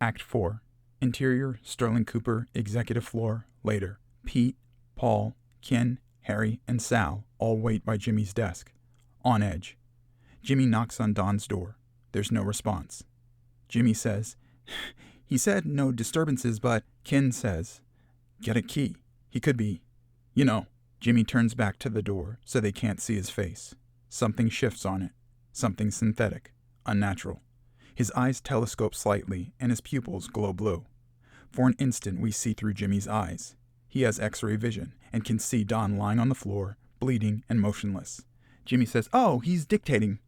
Act 4. Interior, Sterling Cooper, executive floor, later. Pete, Paul, Ken, Harry, and Sal all wait by Jimmy's desk. On edge. Jimmy knocks on Don's door. There's no response. Jimmy says, he said no disturbances, but Ken says, get a key. He could be, you know. Jimmy turns back to the door so they can't see his face. Something shifts on it. Something synthetic. Unnatural. His eyes telescope slightly and his pupils glow blue. For an instant we see through Jimmy's eyes. He has X-ray vision and can see Don lying on the floor, bleeding and motionless. Jimmy says, oh, he's dictating.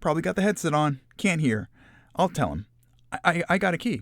Probably got the headset on. Can't hear. I'll tell him. I got a key.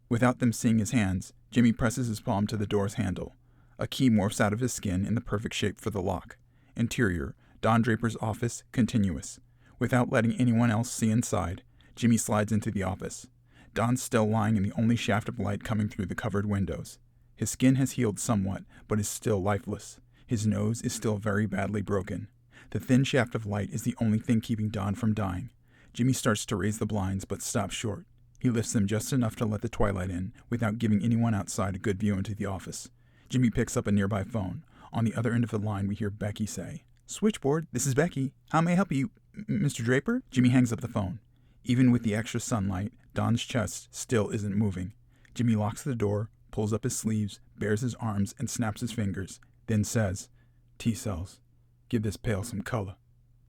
Without them seeing his hands, Jimmy presses his palm to the door's handle. A key morphs out of his skin in the perfect shape for the lock. Interior, Don Draper's office, continuous. Without letting anyone else see inside, Jimmy slides into the office. Don's still lying in the only shaft of light coming through the covered windows. His skin has healed somewhat, but is still lifeless. His nose is still very badly broken. The thin shaft of light is the only thing keeping Don from dying. Jimmy starts to raise the blinds, but stops short. He lifts them just enough to let the twilight in, without giving anyone outside a good view into the office. Jimmy picks up a nearby phone. On the other end of the line, we hear Becky say, "Switchboard, this is Becky. How may I help you, Mr. Draper?" Jimmy hangs up the phone. Even with the extra sunlight, Don's chest still isn't moving. Jimmy locks the door, pulls up his sleeves, bares his arms, and snaps his fingers, then says, "T-cells. Give this pail some color."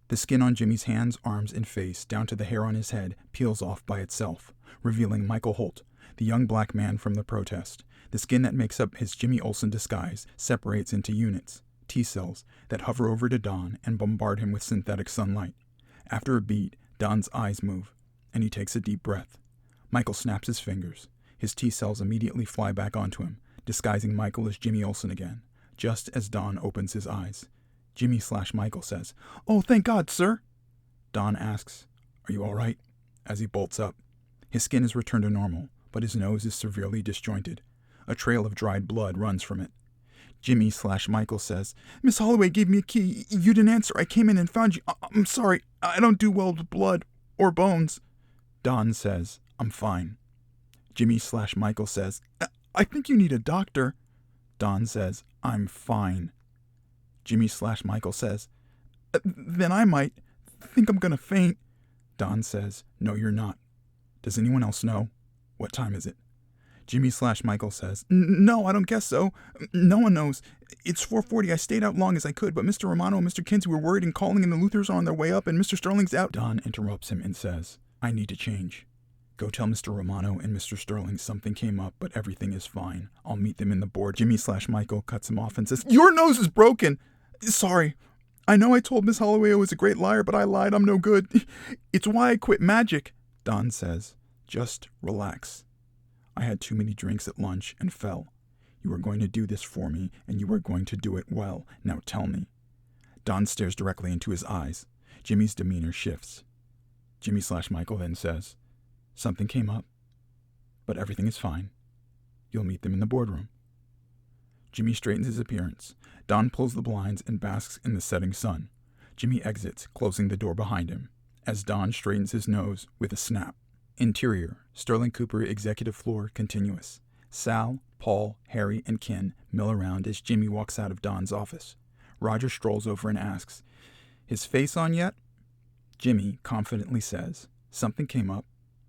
The skin on Jimmy's hands, arms, and face, down to the hair on his head, peels off by itself, revealing Michael Holt, the young black man from the protest. The skin that makes up his Jimmy Olsen disguise separates into units, T-cells, that hover over to Don and bombard him with synthetic sunlight. After a beat, Don's eyes move, and he takes a deep breath. Michael snaps his fingers. His T-cells immediately fly back onto him, disguising Michael as Jimmy Olsen again, just as Don opens his eyes. Jimmy/Michael says, "Oh, thank God, sir." Don asks, "Are you all right?" as he bolts up. His skin is returned to normal, but his nose is severely disjointed. A trail of dried blood runs from it. Jimmy/Michael says, "Miss Holloway gave me a key. You didn't answer. I came in and found you. I'm sorry. I don't do well with blood or bones." Don says, "I'm fine." Jimmy/Michael says, "I think you need a doctor." Don says, "I'm fine." Jimmy/Michael says, "Then I might think I'm gonna faint." Don says, "No, you're not. Does anyone else know? What time is it?" Jimmy/Michael says, "No, I don't guess so. No one knows. It's 4:40. I stayed out long as I could, but Mr. Romano and Mr. Kinsey were worried and calling, and the Luthers are on their way up, and Mr. Sterling's out." Don interrupts him and says, "I need to change. Go tell Mr. Romano and Mr. Sterling something came up, but everything is fine. I'll meet them in the board." Jimmy/Michael cuts him off and says, "Your nose is broken. Sorry. I know I told Miss Holloway I was a great liar, but I lied. I'm no good. It's why I quit magic." Don says, "Just relax. I had too many drinks at lunch and fell. You are going to do this for me, and you are going to do it well. Now tell me." Don stares directly into his eyes. Jimmy's demeanor shifts. Jimmy/Michael then says, "Something came up, but everything is fine. You'll meet them in the boardroom." Jimmy straightens his appearance. Don pulls the blinds and basks in the setting sun. Jimmy exits, closing the door behind him, as Don straightens his nose with a snap. Interior, Sterling Cooper executive floor, continuous. Sal, Paul, Harry, and Ken mill around as Jimmy walks out of Don's office. Roger strolls over and asks, "His face on yet?" Jimmy confidently says, "Something came up.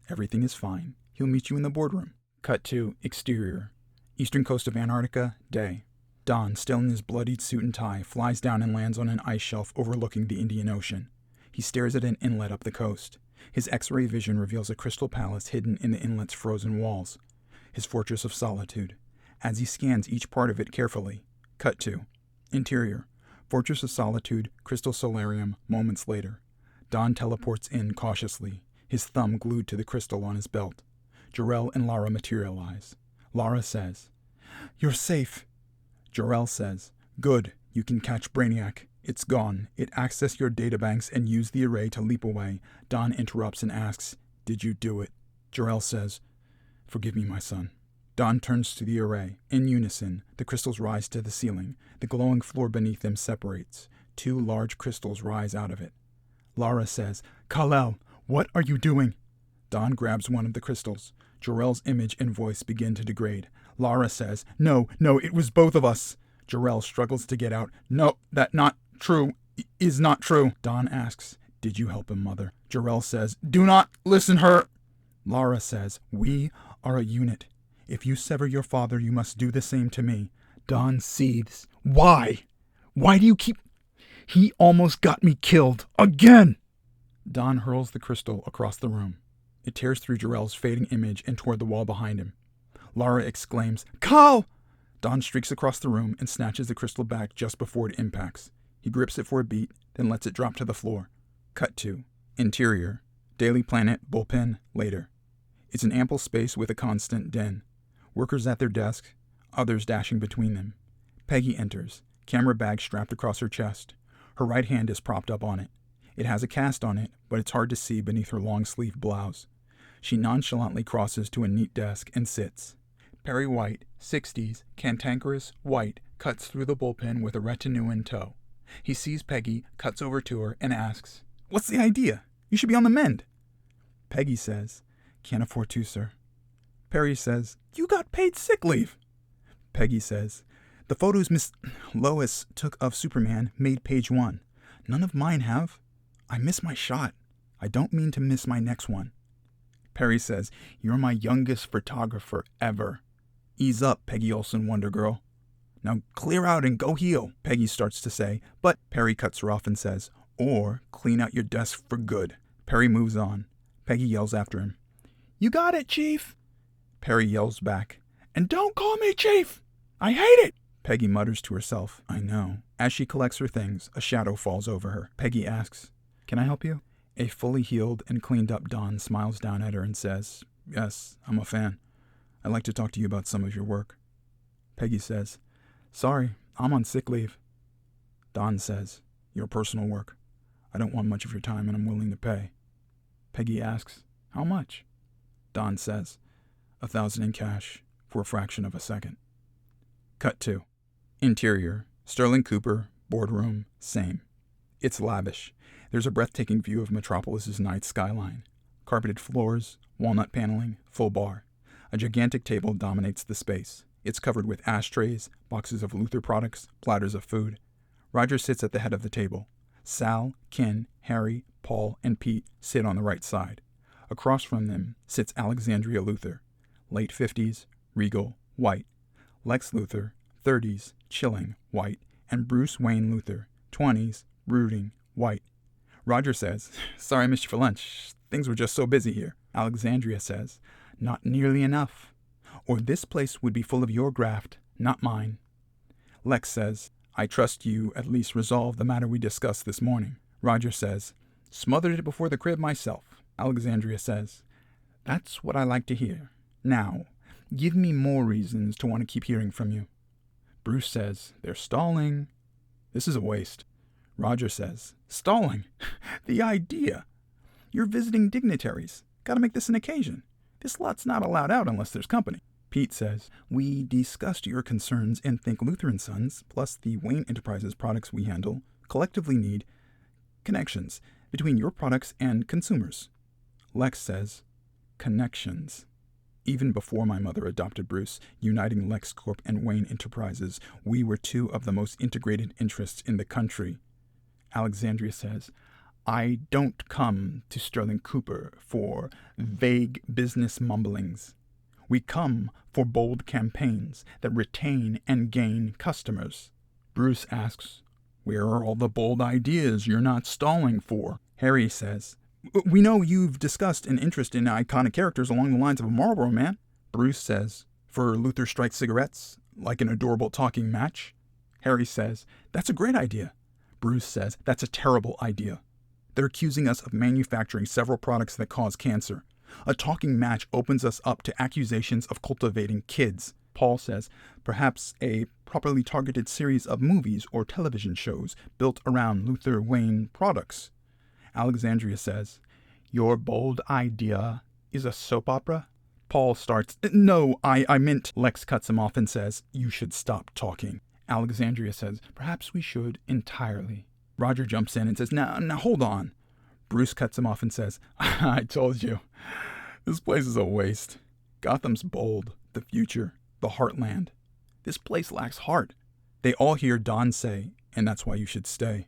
Everything is fine. He'll meet you in the boardroom." Cut to exterior. Eastern coast of Antarctica, day. Don, still in his bloodied suit and tie, flies down and lands on an ice shelf overlooking the Indian Ocean. He stares at an inlet up the coast. His X-ray vision reveals a crystal palace hidden in the inlet's frozen walls. His fortress of solitude. As he scans each part of it carefully. Cut to interior. Fortress of solitude, crystal solarium, moments later. Don teleports in cautiously, his thumb glued to the crystal on his belt. Jarrell and Lara materialize. Lara says, "You're safe." Jarrell says, "Good, you can catch Brainiac. It's gone. It accessed your databanks and used the array to leap away." Don interrupts and asks, "Did you do it?" Jarrell says, "Forgive me, my son." Don turns to the array. In unison, the crystals rise to the ceiling. The glowing floor beneath them separates. 2 large crystals rise out of it. Lara says, "Kal-El, what are you doing?" Don grabs one of the crystals. Jarrell's image and voice begin to degrade. Lara says, No, it was both of us. Jarrell struggles to get out. No, that not true is not true. Don asks, Did you help him, Mother? Jarrell says, Do not listen her. Lara says, We are a unit. If you sever your father, you must do the same to me. Don seethes. Why? Why do you keep... He almost got me killed. Again! Don hurls the crystal across the room. It tears through Jarrell's fading image and toward the wall behind him. Lara exclaims, Carl! Don streaks across the room and snatches the crystal back just before it impacts. He grips it for a beat, then lets it drop to the floor. Cut to. Interior. Daily Planet, bullpen, later. It's an ample space with a constant den. Workers at their desk, others dashing between them. Peggy enters, camera bag strapped across her chest. Her right hand is propped up on it. It has a cast on it, but it's hard to see beneath her long-sleeved blouse. She nonchalantly crosses to a neat desk and sits. Perry White, 60s, cantankerous, white, cuts through the bullpen with a retinue in tow. He sees Peggy, cuts over to her, and asks, What's the idea? You should be on the mend. Peggy says, Can't afford to, sir. Perry says, You got paid sick leave. Peggy says, The photos Miss Lois took of Superman made page 1. None of mine have. I miss my shot. I don't mean to miss my next one. Perry says, You're my youngest photographer ever. Ease up, Peggy Olson Wonder Girl. Now clear out and go heal, Peggy starts to say, but Perry cuts her off and says, Or clean out your desk for good. Perry moves on. Peggy yells after him, You got it, Chief. Perry yells back, And don't call me Chief. I hate it. Peggy mutters to herself, I know. As she collects her things, a shadow falls over her. Peggy asks, Can I help you? A fully healed and cleaned up Don smiles down at her and says, Yes, I'm a fan. I'd like to talk to you about some of your work. Peggy says, Sorry, I'm on sick leave. Don says, Your personal work. I don't want much of your time and I'm willing to pay. Peggy asks, How much? Don says, 1,000 in cash for a fraction of a second. Cut to. Interior. Sterling Cooper, boardroom, same. It's lavish. There's a breathtaking view of Metropolis's night skyline. Carpeted floors, walnut paneling, full bar. A gigantic table dominates the space. It's covered with ashtrays, boxes of Luther products, platters of food. Roger sits at the head of the table. Sal, Ken, Harry, Paul, and Pete sit on the right side. Across from them sits Alexandria Luther, late 50s, regal, white. Lex Luthor, 30s, chilling, white. And Bruce Wayne Luthor, 20s, brooding, white. Roger says, Sorry I missed you for lunch. Things were just so busy here. Alexandria says, Not nearly enough. Or this place would be full of your graft, not mine. Lex says, I trust you at least resolved the matter we discussed this morning. Roger says, Smothered it before the crib myself. Alexandria says, That's what I like to hear. Now, give me more reasons to want to keep hearing from you. Bruce says, They're stalling. This is a waste. Roger says, Stalling? The idea. You're visiting dignitaries. Gotta make this an occasion. This lot's not allowed out unless there's company. Pete says, We discussed your concerns and think Luther & Sons, plus the Wein Enterprises products we handle, collectively need connections between your products and consumers. Lex says, Connections. Even before my mother adopted Bruce, uniting LexCorp and Wein Enterprises, we were two of the most integrated interests in the country. Alexandria says, I don't come to Sterling Cooper for vague business mumblings. We come for bold campaigns that retain and gain customers. Bruce asks, Where are all the bold ideas you're not stalling for? Harry says, We know you've discussed an interest in iconic characters along the lines of a Marlboro Man. Bruce says, For Luther Strike cigarettes, like an adorable talking match. Harry says, That's a great idea. Bruce says, That's a terrible idea. They're accusing us of manufacturing several products that cause cancer. A talking match opens us up to accusations of cultivating kids. Paul says, Perhaps a properly targeted series of movies or television shows built around Luther Wayne products. Alexandria says, Your bold idea is a soap opera? Paul starts, No, I meant. Lex cuts him off and says, You should stop talking. Alexandria says, Perhaps we should entirely. Roger jumps in and says, Now hold on. Bruce cuts him off and says, I told you, this place is a waste. Gotham's bold, the future, the heartland. This place lacks heart. They all hear Don say, and that's why you should stay.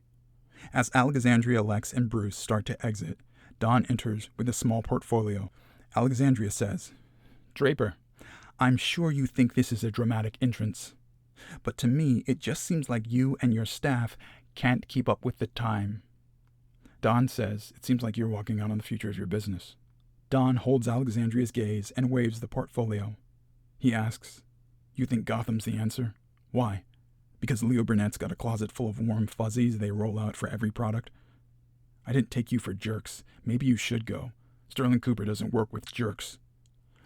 As Alexandria, Lex, and Bruce start to exit, Don enters with a small portfolio. Alexandria says, "Draper, I'm sure you think this is a dramatic entrance, but to me it just seems like you and your staff can't keep up with the time." Don says, "It seems like you're walking out on the future of your business." Don holds Alexandria's gaze and waves the portfolio. He asks, "You think Gotham's the answer? Why? Because Leo Burnett's got a closet full of warm fuzzies they roll out for every product? I didn't take you for jerks. Maybe you should go. Sterling Cooper doesn't work with jerks."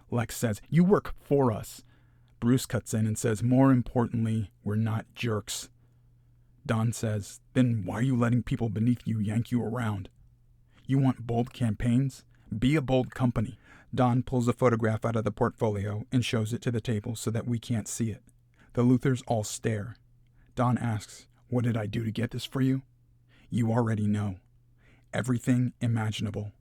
Lex says, "You work for us." Bruce cuts in and says, "More importantly, we're not jerks." Don says, "Then why are you letting people beneath you yank you around? You want bold campaigns? Be a bold company." Don pulls a photograph out of the portfolio and shows it to the table so that we can't see it. The Luthers all stare. Don asks, "What did I do to get this for you?" "You already know. Everything imaginable.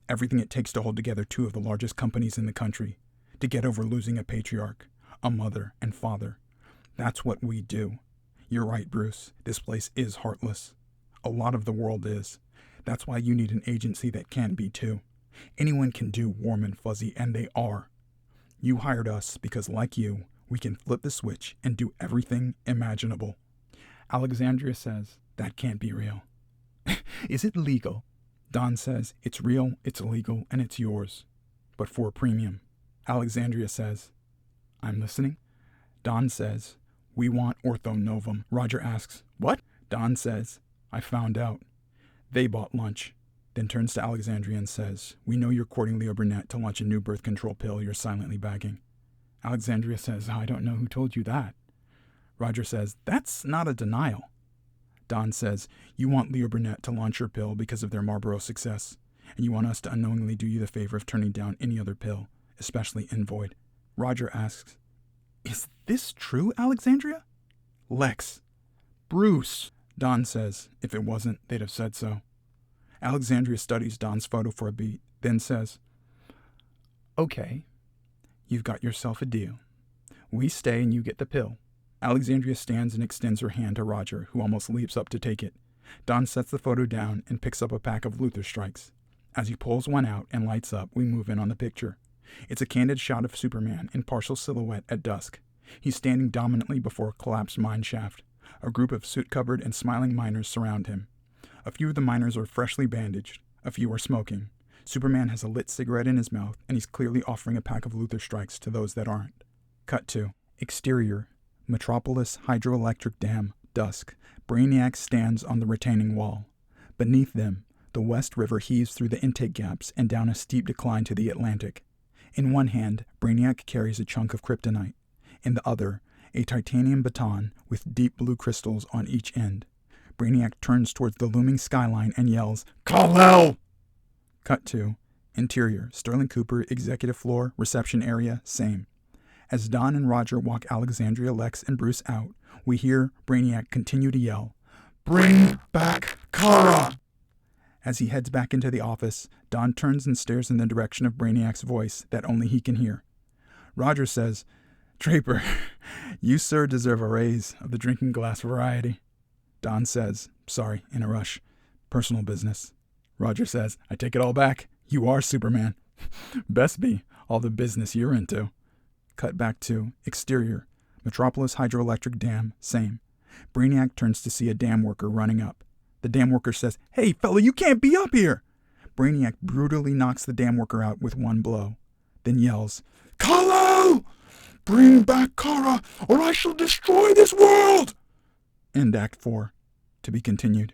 Everything it takes to hold together two of the largest companies in the country, to get over losing a patriarch, a mother and father. That's what we do. You're right, Bruce. This place is heartless. A lot of the world is. That's why you need an agency that can be too. Anyone can do warm and fuzzy, and they are. You hired us because, like you, we can flip the switch and do everything imaginable." Alexandria says, "That can't be real." "Is it legal?" Don says, "It's real, it's legal, and it's yours. But for a premium." Alexandria says, "I'm listening." Don says, "We want Ortho Novum." Roger asks, "What?" Don says, "I found out. They bought lunch." Then turns to Alexandria and says, "We know you're courting Leo Burnett to launch a new birth control pill you're silently bagging." Alexandria says, "I don't know who told you that." Roger says, "That's not a denial." Don says, "You want Leo Burnett to launch your pill because of their Marlboro success, and you want us to unknowingly do you the favor of turning down any other pill, especially Envoid." Roger asks, "Is this true, Alexandria?" Lex. "Bruce." Don says, "If it wasn't, they'd have said so." Alexandria studies Don's photo for a beat, then says, "Okay, you've got yourself a deal. We stay and you get the pill." Alexandria stands and extends her hand to Roger, who almost leaps up to take it. Don sets the photo down and picks up a pack of Luther strikes. As he pulls one out and lights up, we move in on the picture. It's a candid shot of Superman in partial silhouette at dusk. He's standing dominantly before a collapsed mine shaft. A group of soot-covered and smiling miners surround him. A few of the miners are freshly bandaged. A few are smoking. Superman has a lit cigarette in his mouth, and he's clearly offering a pack of Luther strikes to those that aren't. Cut to exterior. Metropolis Hydroelectric Dam, dusk. Brainiac stands on the retaining wall. Beneath them, the West River heaves through the intake gaps and down a steep decline to the Atlantic. In one hand, Brainiac carries a chunk of kryptonite. In the other, a titanium baton with deep blue crystals on each end. Brainiac turns towards the looming skyline and yells, "Kal-El!" Cut to interior, Sterling Cooper, executive floor, reception area, same. As Don and Roger walk Alexandria, Lex, and Bruce out, we hear Brainiac continue to yell, "Bring back Kara!" As he heads back into the office, Don turns and stares in the direction of Brainiac's voice that only he can hear. Roger says, "Draper, you sir deserve a raise of the drinking glass variety." Don says, "Sorry, in a rush. Personal business." Roger says, "I take it all back. You are Superman." "Best be, all the business you're into." Cut back to exterior, Metropolis Hydroelectric Dam, same. Brainiac turns to see a dam worker running up. The dam worker says, "Hey, fella, you can't be up here!" Brainiac brutally knocks the dam worker out with one blow, then yells, "Kal-El! Bring back Kara, or I shall destroy this world!" End Act 4. To be continued.